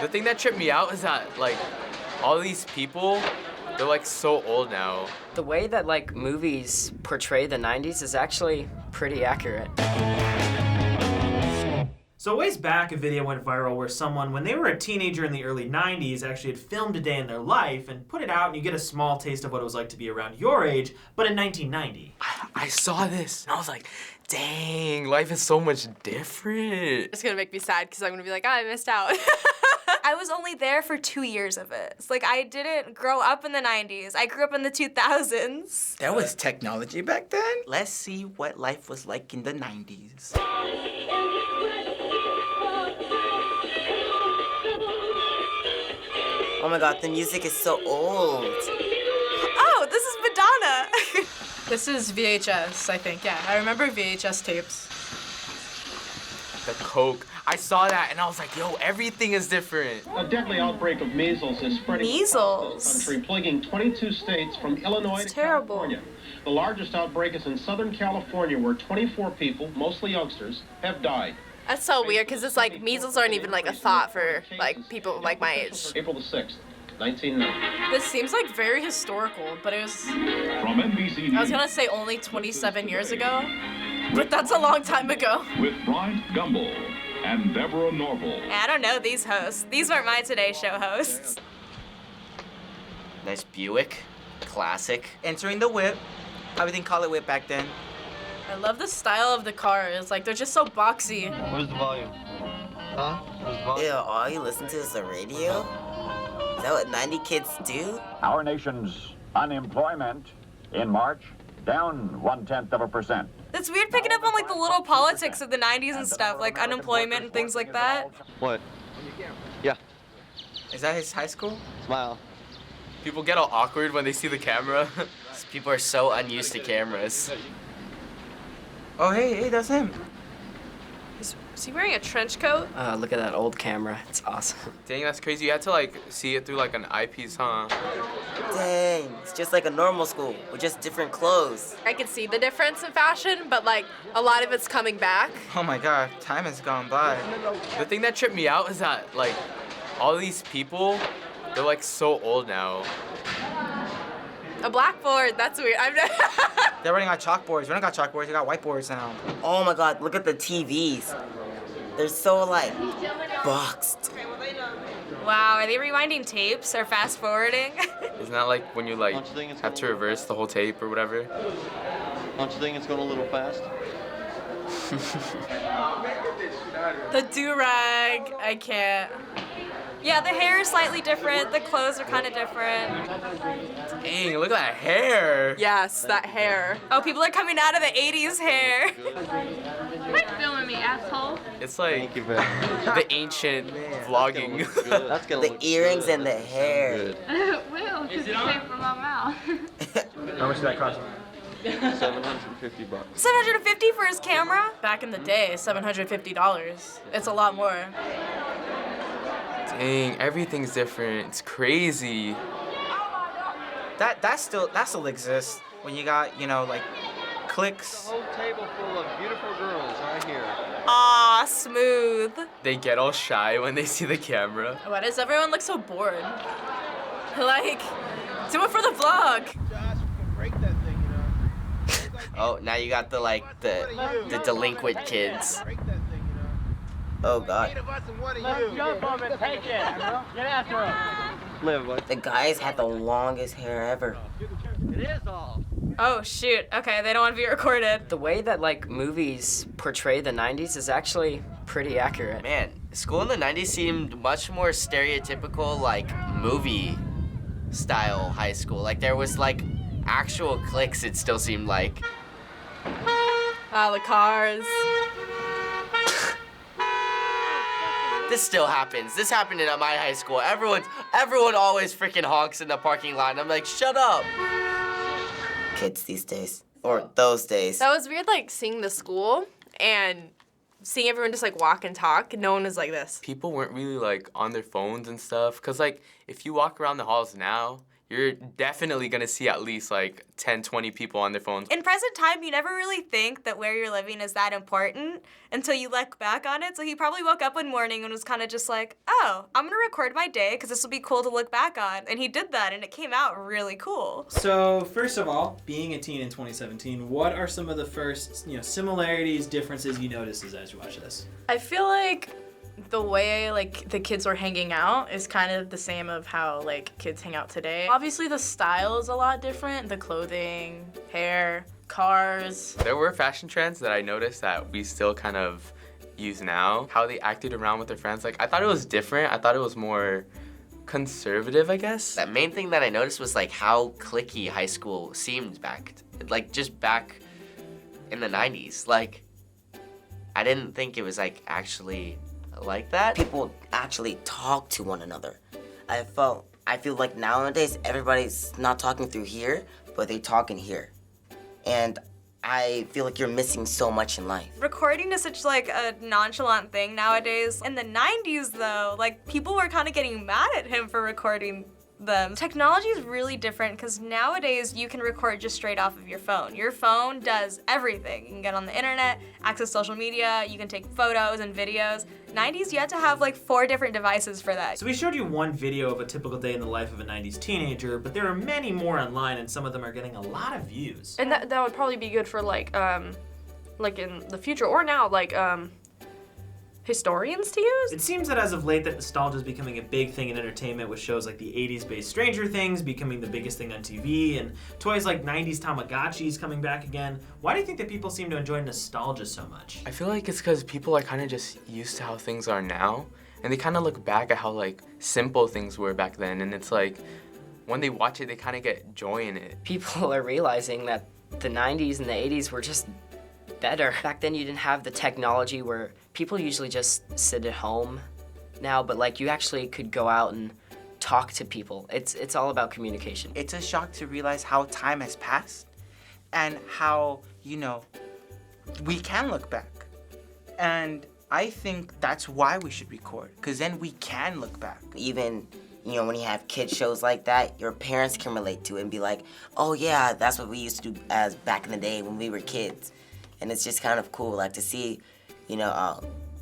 The thing that tripped me out is that, like, all these people, they're, like, so old now. The way that, like, movies portray the 90s is actually pretty accurate. So a ways back, a video went viral where someone, when they were a teenager in the early 90s, actually had filmed a day in their life and put it out, and you get a small taste of what it was like to be around your age, but in 1990. I saw this, and I was like, dang, life is so much different. It's gonna make me sad, because I'm gonna be like, oh, I missed out. I was only there for 2 years of it. It's like, I didn't grow up in the 90s. I grew up in the 2000s. There was technology back then? Let's see what life was like in the 90s. Oh my god, the music is so old. Oh, this is Madonna. This is VHS, I think, yeah. I remember VHS tapes. The Coke. I saw that, and I was like, yo, everything is different. A deadly outbreak of measles is spreading across the country, plaguing 22 states from Illinois to California. The largest outbreak is in Southern California, where 24 people, mostly youngsters, have died. That's so weird, because it's like measles aren't even like a thought for like people like my age. April the 6th, 1990. This seems like very historical, but it was... From NBC I was gonna say only 27 years ago, but that's a long time ago. With Bryant Gumbel and Deborah Norval. I don't know these hosts. These weren't my Today Show hosts. Nice Buick, classic. Entering the whip. How we didn't call it whip back then. I love the style of the car. It's like they're just so boxy. Where's the volume? Huh? Where's the volume? Ew, all you listen to is the radio? Is that what 90 kids do? Our nation's unemployment in March down 0.1%. It's weird picking up on like the little politics of the 90s and stuff, like unemployment and things like that. What? Yeah. Is that his high school? Smile. People get all awkward when they see the camera. People are so unused to cameras. Oh, hey, that's him. Is he wearing a trench coat? Look at that old camera. It's awesome. Dang, that's crazy. You had to, like, see it through, like, an eyepiece, huh? Dang, it's just like a normal school with just different clothes. I could see the difference in fashion, but like a lot of it's coming back. Oh my god, time has gone by. The thing that tripped me out is that, like, all these people, they're, like, so old now. A blackboard, that's weird. They're running on chalkboards. We don't got chalkboards, we got whiteboards now. Oh my god, look at the TVs. They're so, like, boxed. Wow, are they rewinding tapes or fast forwarding? Isn't that like when you, like, have to reverse the whole tape or whatever? Don't you think it's going a little fast? The do-rag, I can't. Yeah, the hair is slightly different. The clothes are kind of different. Dang, look at that hair. Yes, that hair. Oh, people are coming out of the 80s hair. Quit filming me, asshole. It's like the ancient vlogging. That's gonna the earrings and the hair. It will, because it came from my mouth. How much did that cost? $750. $750 for his camera? Back in the day, $750. It's a lot more. Dang, everything's different. It's crazy. That still exists when you got, you know, like clicks. Whole table full of beautiful girls right here. Aw, smooth. They get all shy when they see the camera. Why does everyone look so bored? Like, do it for the vlog. Oh, now you got the delinquent kids. Oh god. The guys had the longest hair ever. It is all. Oh, shoot. Okay, they don't want to be recorded. The way that, like, movies portray the 90s is actually pretty accurate. Man, school in the 90s seemed much more stereotypical, like, movie-style high school. Like, there was, like, actual cliques, it still seemed like. Ah, the cars. This still happens. This happened in my high school. Everyone always freaking honks in the parking lot. I'm like, shut up. Kids these days, or those days. That was weird, like, seeing the school and seeing everyone just, like, walk and talk. No one was like this. People weren't really, like, on their phones and stuff. Because, like, if you walk around the halls now, you're definitely gonna see at least like 10, 20 people on their phones. In present time, you never really think that where you're living is that important until you look back on it. So he probably woke up one morning and was kind of just like, oh, I'm gonna record my day because this will be cool to look back on. And he did that and it came out really cool. So first of all, being a teen in 2017, what are some of the first, similarities, differences you notice as you watch this? I feel like the way like the kids were hanging out is kind of the same of how like kids hang out today. Obviously the style is a lot different, the clothing, hair, cars. There were fashion trends that I noticed that we still kind of use now. How they acted around with their friends. Like I thought it was different. I thought it was more conservative, I guess. That main thing that I noticed was like how cliquey high school seemed back in the 90s. Like I didn't think it was like actually like that. People actually talk to one another. I feel like nowadays everybody's not talking through here, but they talk in here. And I feel like you're missing so much in life. Recording is such like a nonchalant thing nowadays. In the 90s though, like people were kind of getting mad at him for recording them. Technology is really different because nowadays you can record just straight off of your phone. Your phone does everything. You can get on the internet, access social media, you can take photos and videos. 90s, you had to have like 4 different devices for that. So we showed you one video of a typical day in the life of a 90s teenager, but there are many more online and some of them are getting a lot of views. And that would probably be good for like in the future or now, like historians to use? It seems that as of late that nostalgia is becoming a big thing in entertainment with shows like the 80s-based Stranger Things becoming the biggest thing on TV and toys like 90s Tamagotchis coming back again. Why do you think that people seem to enjoy nostalgia so much? I feel like it's because people are kind of just used to how things are now and they kind of look back at how like simple things were back then and it's like when they watch it they kind of get joy in it. People are realizing that the 90s and the 80s were just better. Back then you didn't have the technology where people usually just sit at home now, but like you actually could go out and talk to people. It's all about communication. It's a shock to realize how time has passed and how, we can look back. And I think that's why we should record, because then we can look back. Even, when you have kid shows like that, your parents can relate to it and be like, oh yeah, that's what we used to do as back in the day when we were kids. And it's just kind of cool, like to see,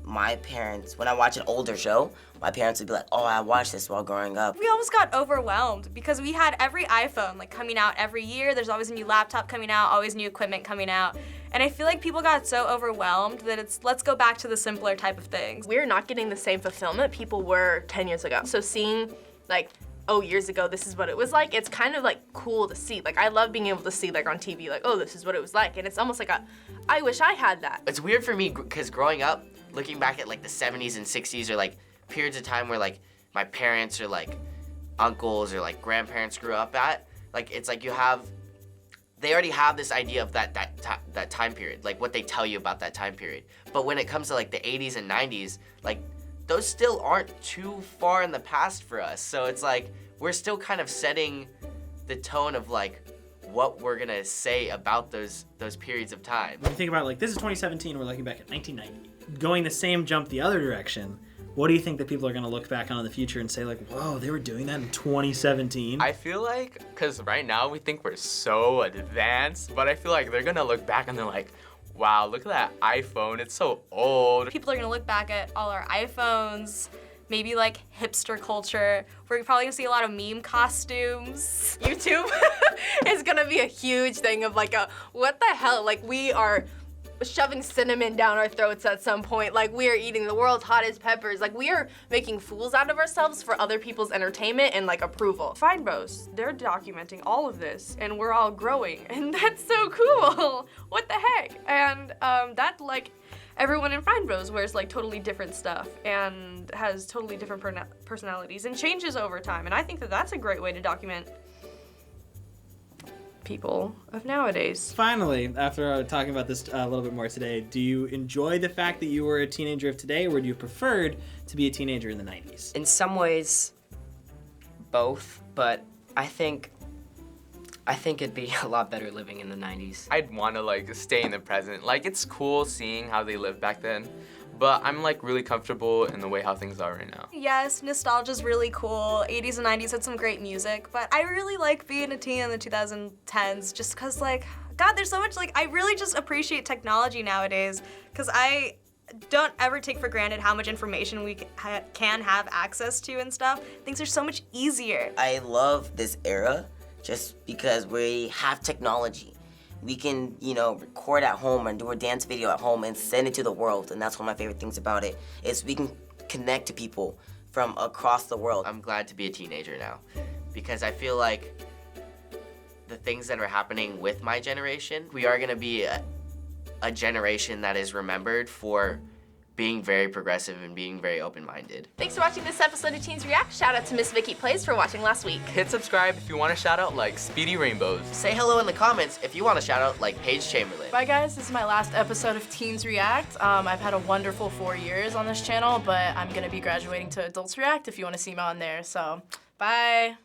my parents, when I watch an older show, my parents would be like, oh, I watched this while growing up. We almost got overwhelmed because we had every iPhone like coming out every year. There's always a new laptop coming out, always new equipment coming out. And I feel like people got so overwhelmed that let's go back to the simpler type of things. We're not getting the same fulfillment people were 10 years ago. So seeing like, oh, years ago, this is what it was like, it's kind of like cool to see. Like I love being able to see like on TV, like, oh, this is what it was like. And it's almost like I wish I had that. It's weird for me because growing up, looking back at like the 70s and 60s are like periods of time where like my parents or like uncles or like grandparents grew up at, like it's like they already have this idea of that time period, like what they tell you about that time period. But when it comes to like the 80s and 90s, like those still aren't too far in the past for us. So it's like we're still kind of setting the tone of like what we're gonna say about those periods of time. When you think about like this is 2017, we're looking back at 1990. Going the same jump the other direction, what do you think that people are gonna look back on in the future and say like, whoa, they were doing that in 2017? I feel like, cause right now we think we're so advanced, but I feel like they're gonna look back and they're like, wow, look at that iPhone, it's so old. People are gonna look back at all our iPhones, maybe like hipster culture. We're probably gonna see a lot of meme costumes. YouTube is gonna be a huge thing of like what the hell, like we are shoving cinnamon down our throats at some point, like we are eating the world's hottest peppers, like we are making fools out of ourselves for other people's entertainment and like approval. Fine Bros, they're documenting all of this and we're all growing and that's so cool. What the heck? And that like everyone in Fine Bros wears like totally different stuff and has totally different personalities and changes over time, and I think that that's a great way to document people of nowadays. Finally, after talking about this a little bit more today, do you enjoy the fact that you were a teenager of today, or do you preferred to be a teenager in the 90s? In some ways, both, but I think it'd be a lot better living in the 90s. I'd want to like stay in the present. Like it's cool seeing how they lived back then, But I'm like really comfortable in the way how things are right now. Yes, nostalgia's really cool. 80s and 90s had some great music, but I really like being a teen in the 2010s just because, like, God, there's so much, like, I really just appreciate technology nowadays because I don't ever take for granted how much information we can have access to and stuff. Things are so much easier. I love this era just because we have technology. We can, you know, record at home and do a dance video at home and send it to the world. And that's one of my favorite things about it, is we can connect to people from across the world. I'm glad to be a teenager now because I feel like the things that are happening with my generation, we are gonna be a generation that is remembered for being very progressive and being very open-minded. Thanks for watching this episode of Teens React. Shout out to Miss Vicky Plays for watching last week. Hit subscribe if you want a shout out like Speedy Rainbows. Say hello in the comments if you want a shout out like Paige Chamberlain. Bye guys, this is my last episode of Teens React. I've had a wonderful 4 years on this channel, but I'm gonna be graduating to Adults React if you wanna see me on there, so bye.